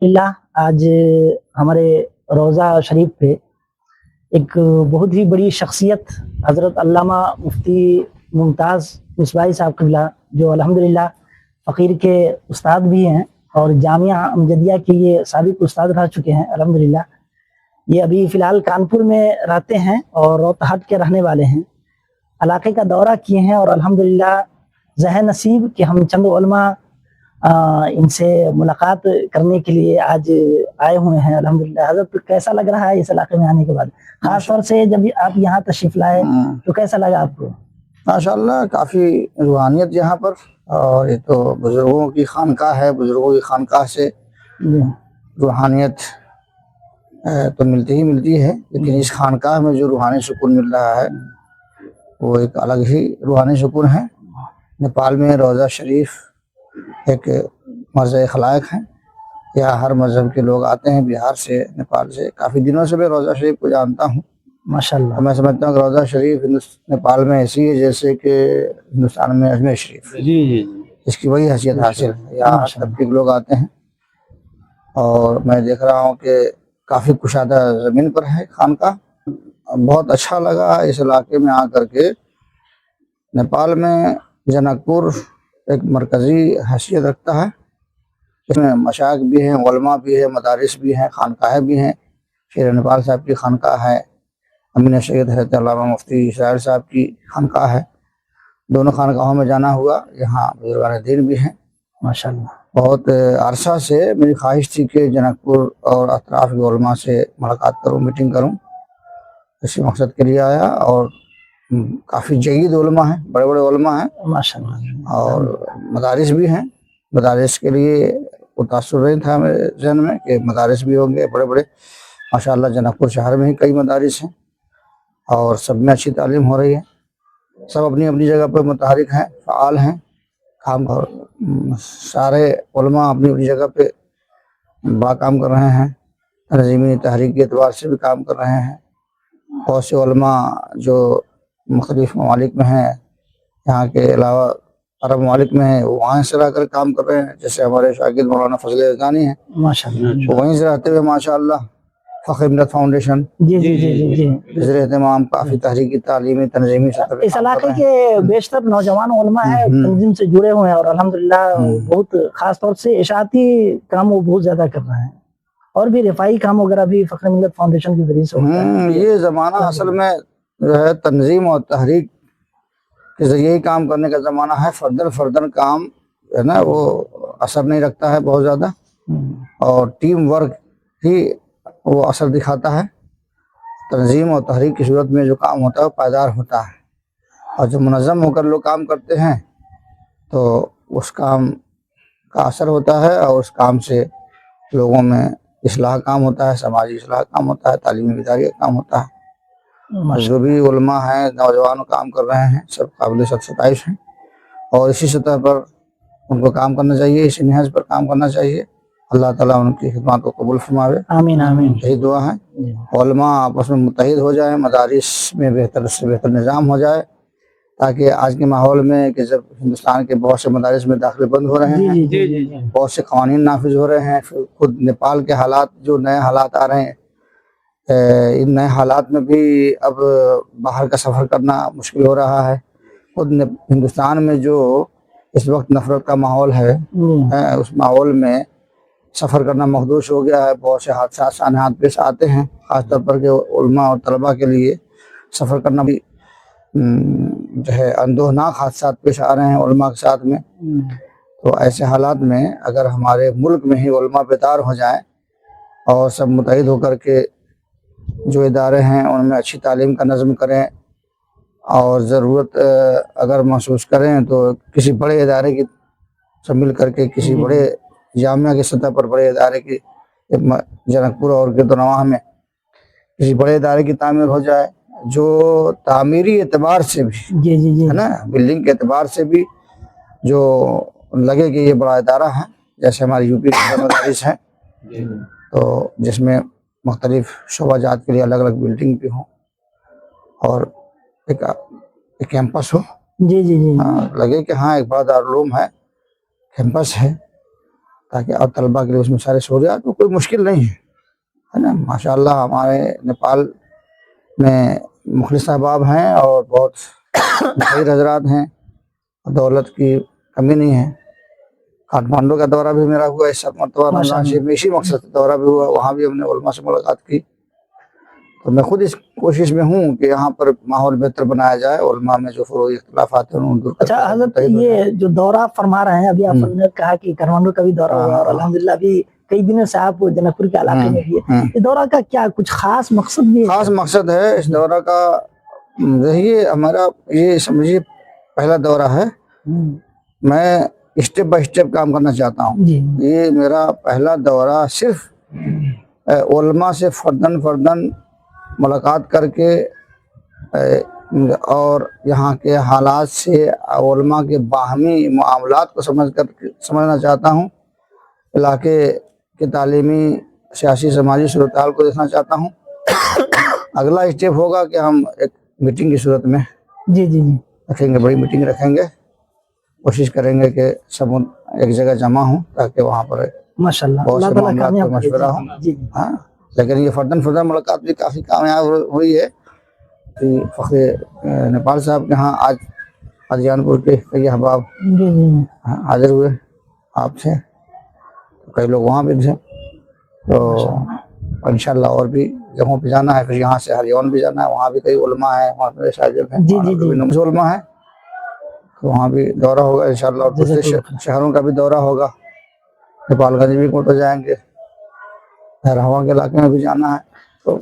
अल्हम्दुलिल्लाह आज हमारे रोज़ा शरीफ पे एक बहुत ही बड़ी शख्सियत हज़रत अल्लामा मुफ्ती मुमताज़ मिसबाही साहब क़िबला, जो अल्हम्दुलिल्लाह फ़कीर के उस्ताद भी हैं और जामिया अमजदिया के ये साबिक़ उस्ताद रह चुके हैं अल्हम्दुलिल्लाह। ये अभी फ़िलहाल कानपुर में रहते हैं और रोहतहट के रहने वाले हैं। इलाक़े का दौरा किए हैं और अल्हम्दुलिल्लाह ज़ह नसीब कि हम चंद उलमा इनसे मुलाकात करने के लिए आज आए हुए हैं अल्हम्दुलिल्लाह। हज़रत कैसा लग रहा है इस इलाके में आने के बाद, खास तौर से जब आप यहाँ तशरीफ़ लाए तो कैसा लगा आपको? माशाअल्लाह काफ़ी रूहानियत यहाँ पर, और ये तो बुज़ुर्गों की खानकाह है। बुज़ुर्गों की खानकाह से रूहानियत तो मिलती ही मिलती है, लेकिन इस खानकाह में जो रूहानी सुकून मिल रहा है वो एक अलग ही रूहानी सुकून है। नेपाल में रोज़ा शरीफ एक मज़े खलायक है। यहाँ हर मज़हब के लोग आते हैं, बिहार से, नेपाल से। काफ़ी दिनों से मैं रोज़ा शरीफ को जानता हूँ माशाअल्लाह। तो मैं समझता हूँ कि रोज़ा शरीफ नेपाल में ऐसी है जैसे कि हिंदुस्तान में अजमेर शरीफ। जी। इसकी वही हैसियत हासिल है। यहाँ हर तबके के लोग आते हैं और मैं देख रहा हूँ कि काफ़ी कुशादा ज़मीन पर है खानका। बहुत अच्छा लगा इस इलाके में आकर के। नेपाल में जनकपुर एक मरकज़ी हैसियत रखता है। इसमें मशाइख भी हैं, उलमा भी है, मदारिस भी हैं, खानकाहें भी हैं। शेर नेपाल साहब की खानकाह है, अमीन सैयद हज़रत अल्लामा मुफ्ती इसराइल साहब की खानकाह है। दोनों खानकाहों में जाना हुआ। यहाँ बुजुर्गान दीन भी हैं माशाअल्लाह। बहुत अरसा से मेरी ख्वाहिश थी कि जनकपुर और अतराफ़ के उलमा से मुलाकात करूँ, मीटिंग करूँ। इसी मकसद के लिए आया और काफ़ी जयीद उलमा हैं, बड़े बड़े उलमा हैं माशाअल्लाह। और मदारिस भी हैं। मदारिस के लिए वो तासुर नहीं था मेरे जहन में कि मदारिस भी होंगे बड़े बड़े। माशाअल्लाह जनकपुर शहर में ही कई मदारिस हैं और सब में अच्छी तालीम हो रही है। सब अपनी अपनी जगह पर मुतहरिक हैं, फ़आल हैं, काम और सारे उलमा अपनी अपनी जगह पे बड़ा काम कर रहे हैं। तंज़ीमी तहरीक के एतबार से भी काम कर रहे हैं। बहुत से उलमा जो मुख्तलिफ ममालिक में हैं, यहाँ के अलावा अरब ममालिक में हैं, वो वहाँ से रह कर काम कर रहे हैं। जैसे हमारे शागिद मौलाना फजल रज़ानी हैं, माशाअल्लाह। वो वहीं से रहते हुए माशाअल्लाह फ़ख्र मिल्लत फाउंडेशन ज़ेर एहतमाम काफ़ी तहरीकी तालीमी तंज़ीमी सतह इस इलाके के बेशतर नौजवान उलमा हैं, तंजीम से जुड़े हुए हैं और अल्हम्दुलिल्लाह बहुत खास तौर से इशाअती काम वो बहुत ज़्यादा कर रहे हैं और भी रिफाई काम वगैरह भी फ़ख्र मिल्लत फाउंडेशन के ज़रिए से होता है। ये ज़माना असल में जो है तंजीम और तहरीक के ज़रिए ही काम करने का ज़माना है। फर्दन काम है ना, वो असर नहीं रखता है बहुत ज़्यादा, और टीम वर्क ही वो असर दिखाता है। तंजीम और तहरीक की सूरत में जो काम होता है वो पायदार होता है, और जब मुनज़्ज़म होकर लोग काम करते हैं तो उस काम का असर होता है और उस काम से लोगों में इस्लाह काम होता है, समाजी इस्लाह काम होता है, तालीमी बेदारी का काम होता है। जो भी उलमा हैं, नौजवान काम कर रहे हैं, सब काबिल सताइश हैं और इसी सतह पर उनको काम करना चाहिए, इसी नहज पर काम करना चाहिए। अल्लाह ताला उनकी खिदमत को कबूल फरमावे, आमीन आमीन। यही दुआ है। उलमा आपस में मुत्तहिद हो जाए, मदारिस में बेहतर से बेहतर निज़ाम हो जाए, ताकि आज के माहौल में कि जब हिंदुस्तान के बहुत से मदारिस में दाखिले बंद हो रहे हैं, बहुत से क़वानीन नाफिज हो रहे हैं, फिर खुद नेपाल के हालात, जो नए हालात आ रहे हैं, इन नए हालात में भी अब बाहर का सफ़र करना मुश्किल हो रहा है। खुद हिंदुस्तान में जो इस वक्त नफ़रत का माहौल है, उस माहौल में सफ़र करना महदूश हो गया है। बहुत से हादसा सानहात पेश आते हैं, ख़ासतौर पर के उलमा और तलबा के लिए सफ़र करना भी जो है अंदोहनाक हादसा पेश आ रहे हैं उलमा के साथ में। तो ऐसे हालात में अगर हमारे मुल्क में ही उलमा बेदार हो जाएं और सब मुत्तहिद होकर के जो इदारे हैं उनमें अच्छी तालीम का नज़्म करें, और ज़रूरत अगर महसूस करें तो किसी बड़े इदारे की सब मिल करके किसी बड़े जामिया की सतह पर बड़े इदारे की, जनकपुर और गिरदनवाह में किसी बड़े इदारे की तामीर हो जाए, जो तामीरी एतबार से भी है ना, बिल्डिंग के एतबार से भी जो लगे कि ये बड़ा इदारा है। जैसे हमारी यूपी के मदारिस हैं, तो जिसमें मुख्तलिफ शोबाजात के लिए अलग अलग बिल्डिंग भी हों और एक कैंपस हो। लगे कि हाँ एक बड़ा दारुल उलूम है, कैंपस है, تاکہ اور طلبا کے لیے اس میں سارے سہولیات میں کوئی مشکل نہیں ہے نا. ماشاء اللہ ہمارے نیپال میں مخلص احباب ہیں اور بہت خیر حضرات ہیں, دولت کی کمی نہیں ہے. کاٹمانڈو کا دورہ بھی میرا ہوا اس مرتبہ رمضان شریف میں, اسی مقصد سے دورہ بھی ہوا, وہاں بھی ہم نے علماء سے ملاقات کی. تو میں خود اس کوشش میں ہوں کہ یہاں پر ماحول بہتر بنایا جائے, علماء میں جو فروعی اختلافات ہیں ان دور کر کے. اچھا حضرت, یہ جو دورہ فرما رہے ہیں ابھی آپ نے کہا کہ کاٹمانڈو کا بھی دورہ ہوا اور الحمدللہ ابھی کئی دنوں سے آپ جنک پور کے علاقے میں بھی ہے, یہ دورہ کا کیا کچھ خاص مقصد بھی ہے؟ خاص مقصد ہے اس دورہ کا, دیکھیے ہمارا یہ سمجھیے پہلا دورہ ہے. میں اسٹیپ بائی اسٹیپ کام کرنا چاہتا ہوں. یہ میرا پہلا دورہ صرف علماء سے فرداً ملاقات کر کے اور یہاں کے حالات سے علماء کے باہمی معاملات کو سمجھنا چاہتا ہوں. علاقے کے تعلیمی, سیاسی, سماجی صورتحال کو دیکھنا چاہتا ہوں. اگلا اسٹیپ ہوگا کہ ہم ایک میٹنگ کی صورت میں رکھیں گے, بڑی میٹنگ رکھیں گے, کوشش کریں گے کہ سب ایک جگہ جمع ہوں تاکہ وہاں پر بہت سے معاملات پر مشورہ ہوں. ہاں, لیکن یہ فرداً ملاقات بھی کافی کامیاب ہوئی ہے. فخر نیپال صاحب کے ہاں آج قادیان پور کے کئی احباب حاضر ہوئے آپ سے, کئی لوگ وہاں بھی تھے. تو انشاءاللہ اور بھی جگہوں پہ جانا ہے. پھر یہاں سے ہریون بھی جانا ہے, وہاں بھی کئی علماء ہیں, وہاں پہ شاگرد ہیں, علماء ہیں, تو وہاں بھی دورہ ہوگا انشاءاللہ. اور دوسرے شہروں کا بھی دورہ ہوگا. نیپال گنج بھی کو تو جائیں گے, رہواں کے علاقے میں بھی جانا ہے. تو